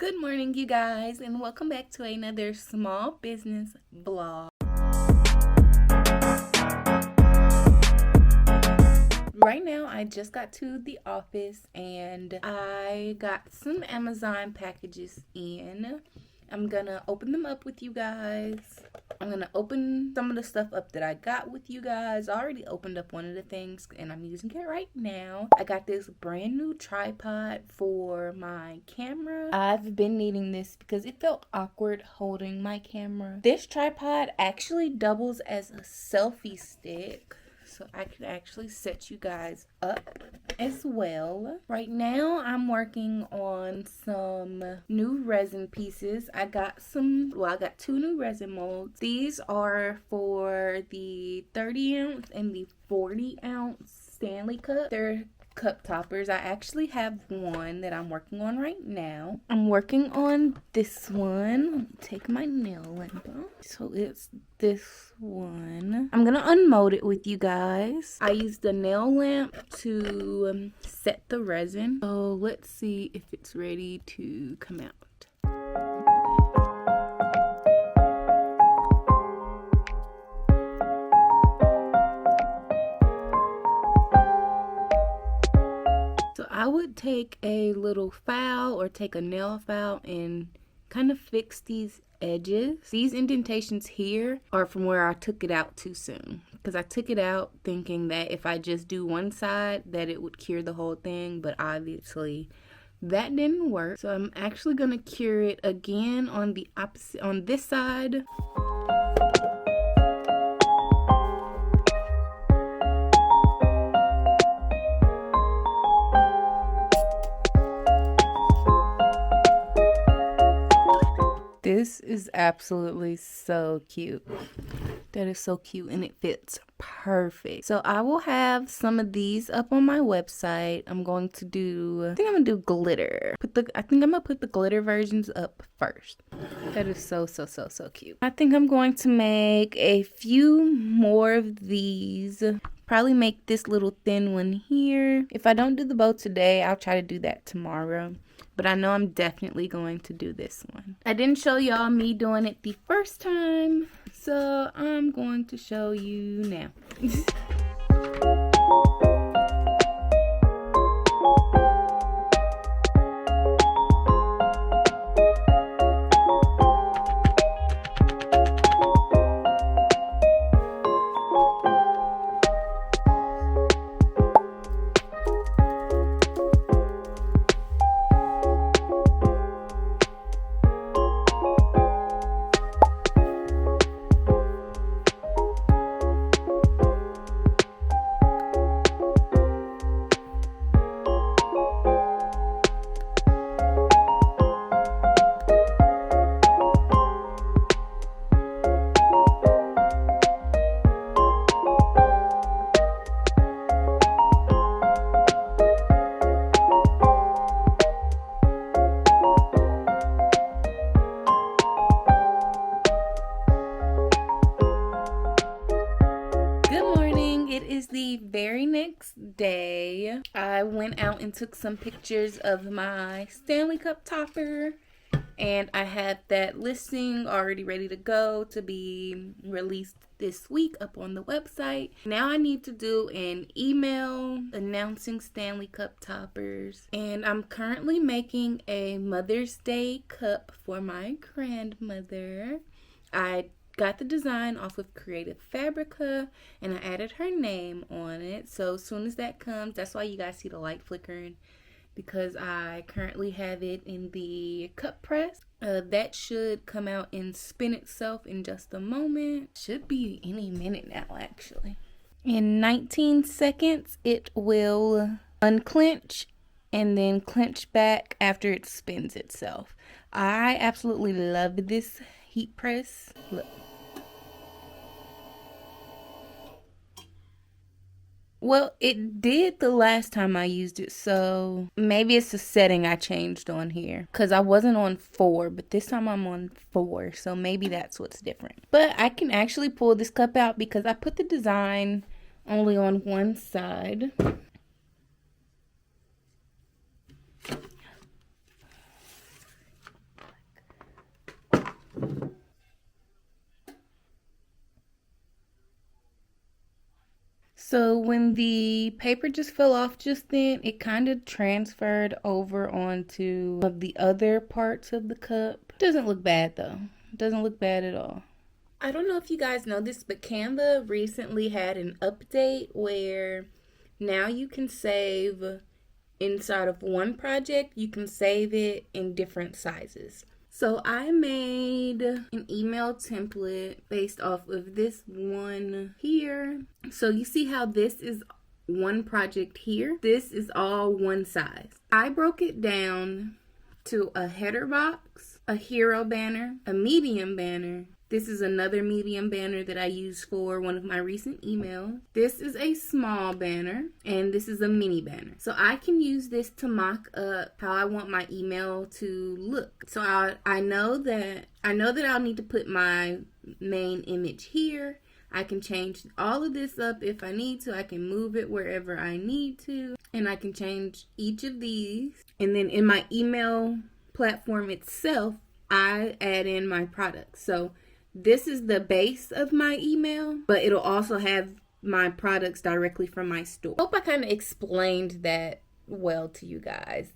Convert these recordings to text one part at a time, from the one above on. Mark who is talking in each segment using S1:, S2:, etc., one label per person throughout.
S1: Good morning, you guys, and welcome back to another small business vlog. Right now, I just got to the office and I got some Amazon packages in. I'm gonna open them up with you guys. I'm gonna open some of the stuff up that I got with you guys. I already opened up one of the things and I'm using it right now. I got this brand new tripod for my camera. I've been needing this because it felt awkward holding my camera. This tripod actually doubles as a selfie stick, so I can actually set you guys up as well. Right now, I'm working on some new resin pieces. I got two new resin molds. These are for the 30 ounce and the 40 ounce Stanley cup. They're cup toppers. I actually have one that I'm working on right now. I'm working on this one. Take my nail lamp off. So it's this one. I'm gonna unmold it with you guys. I used the nail lamp to set the resin. So let's see if it's ready to come out. So I would take a little file or take a nail file and kind of fix these edges. These indentations here are from where I took it out too soon, because I took it out thinking that if I just do one side that it would cure the whole thing, but obviously that didn't work. So I'm actually gonna cure it again on the opposite, on this side. This is absolutely so cute. That is so cute and it fits perfect. So I will have some of these up on my website. I think I'm gonna do glitter. I think I'm gonna put the glitter versions up first. That is so cute. I think I'm going to make a few more of these. Probably make this little thin one here. If I don't do the bow today, I'll try to do that tomorrow. But I know I'm definitely going to do this one. I didn't show y'all me doing it the first time, so I'm going to show you now. It is the very next day. I went out and took some pictures of my Stanley Cup topper, and I had that listing already ready to go to be released this week up on the website. Now I need to do an email announcing Stanley Cup toppers, and I'm currently making a Mother's Day cup for my grandmother. I got the design off of Creative Fabrica and I added her name on it. So as soon as that comes, that's why you guys see the light flickering, because I currently have it in the cup press. That should come out and spin itself in just a moment. Should be any minute now, actually. In 19 seconds, it will unclench and then clench back after it spins itself. I absolutely love this heat press. Look. Well, it did the last time I used it, so maybe it's a setting I changed on here. Because I wasn't on 4, but this time I'm on 4, so maybe that's what's different. But I can actually pull this cup out because I put the design only on one side. So when the paper just fell off just then, it kind of transferred over onto of the other parts of the cup. Doesn't look bad though. Doesn't look bad at all. I don't know if you guys know this, but Canva recently had an update where now you can save inside of one project, you can save it in different sizes. So I made an email template based off of this one here. So you see how this is one project here? This is all one size. I broke it down to a header box, a hero banner, a medium banner. This is another medium banner that I used for one of my recent emails. This is a small banner, and this is a mini banner. So I can use this to mock up how I want my email to look. So I know that I'll need to put my main image here. I can change all of this up if I need to. I can move it wherever I need to, and I can change each of these. And then in my email platform itself, I add in my products. So this is the base of my email, but it'll also have my products directly from my store. Hope I kind of explained that well to you guys.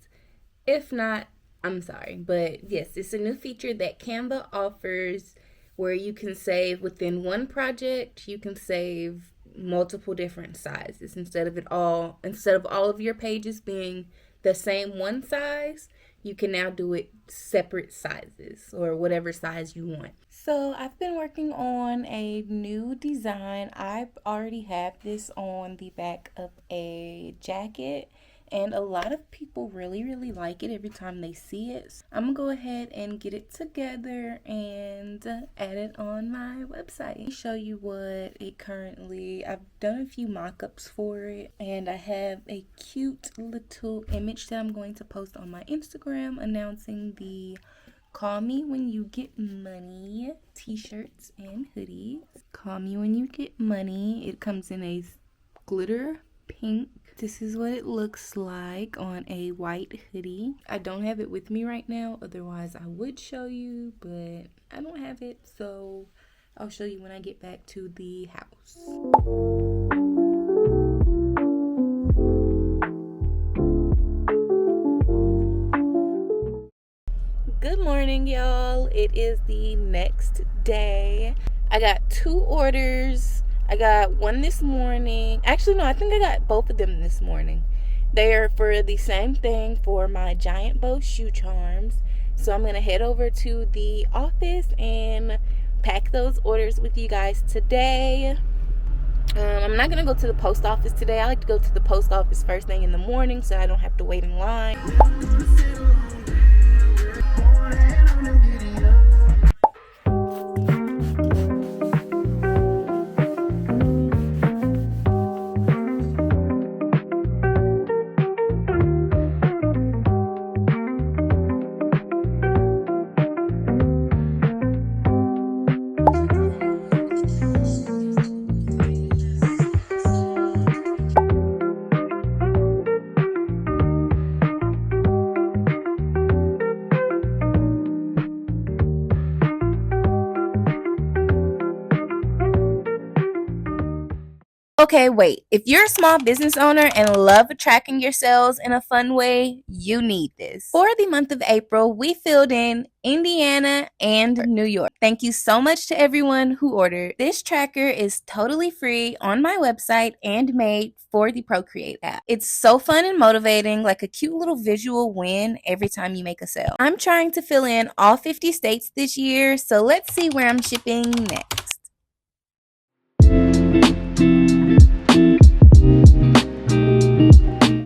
S1: If not, I'm sorry. But yes, it's a new feature that Canva offers where you can save within one project. You can save multiple different sizes instead of all of your pages being the same one size. You can now do it separate sizes or whatever size you want. So I've been working on a new design. I already have this on the back of a jacket, and a lot of people really like it every time they see it. I'm gonna go ahead and get it together and add it on my website. Let me show you what it currently, I've done a few mock-ups for it, and I have a cute little image that I'm going to post on my Instagram announcing the Call Me When You Get Money t-shirts and hoodies. Call Me When You Get Money. It comes in a glitter pink. This is what it looks like on a white hoodie. I don't have it with me right now, otherwise I would show you, but I don't have it, so I'll show you when I get back to the house. Good morning, y'all. It is the next day. I got 2 orders. I got one this morning. Actually, no, I think I got both of them this morning. They are for the same thing, for my giant bow shoe charms. So I'm going to head over to the office and pack those orders with you guys today. I'm not going to go to the post office today. I like to go to the post office first thing in the morning so I don't have to wait in line. Okay, wait. If you're a small business owner and love tracking your sales in a fun way, you need this. For the month of April, we filled in Indiana and New York. Thank you so much to everyone who ordered. This tracker is totally free on my website and made for the Procreate app. It's so fun and motivating, like a cute little visual win every time you make a sale. I'm trying to fill in all 50 states this year, so let's see where I'm shipping next.